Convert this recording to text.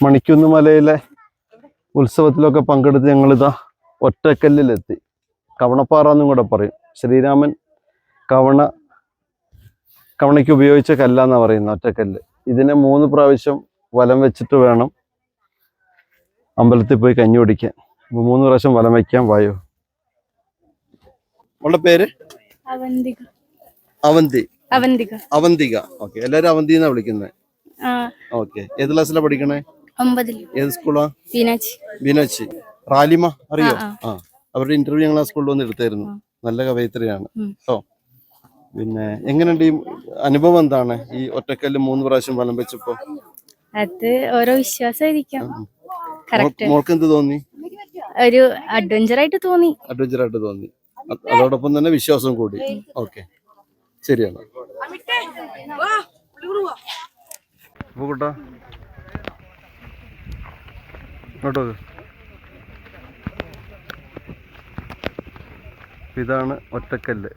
മണിക്കുന്ന് മലയിലെ ഉത്സവത്തിലൊക്കെ പങ്കെടുത്ത് ഞങ്ങളിതാ ഒറ്റക്കല്ലിലെത്തി. കവണപ്പാറ എന്നും കൂടെ പറയും. ശ്രീരാമൻ കവണയ്ക്ക് ഉപയോഗിച്ച കല്ലാന്നാണ് പറയുന്നത്, ഒറ്റക്കല്ല്. ഇതിനെ 3 പ്രാവശ്യം വലം വെച്ചിട്ട് വേണം അമ്പലത്തിൽ പോയി കഞ്ഞി കുടിക്കാൻ. 3 പ്രാവശ്യം വലം വയ്ക്കാൻ. വായോ. അവളുടെ പേര് അവന്തിക. ഓക്കെ, എല്ലാരും അവന്തി എന്നാ വിളിക്കുന്നത്. ഓക്കെ, ഏത് ക്ലാസ്സിലാ പഠിക്കണേ? 9. ഏത് സ്കൂളാ? ബീനാച്ചി. റാലിമ അറിയോ? അവരുടെ ഇന്റർവ്യൂ ഞങ്ങൾ ആ സ്കൂളിൽ വന്ന് എടുത്തായിരുന്നു. നല്ല കവയിത്രിയാണ് കേട്ടോ. പിന്നെ എങ്ങനെയുണ്ട് ഈ അനുഭവം? എന്താണ് ഈ ഒറ്റക്കല്ല് 3 പ്രാവശ്യം വലം വെച്ചപ്പോ? അത് ഓരോ വിശ്വാസമായിരിക്കാം. മോൾക്ക് എന്ത് തോന്നി? ഒരു അഡ്വഞ്ചർ ആയിട്ട് തോന്നി. അതോടൊപ്പം തന്നെ വിശ്വാസം കൂടി. ഓക്കെ, ശരിയാണ്. കൂട്ടാ കേട്ടോ. ഇതാണ് ഒറ്റക്കല്ല്.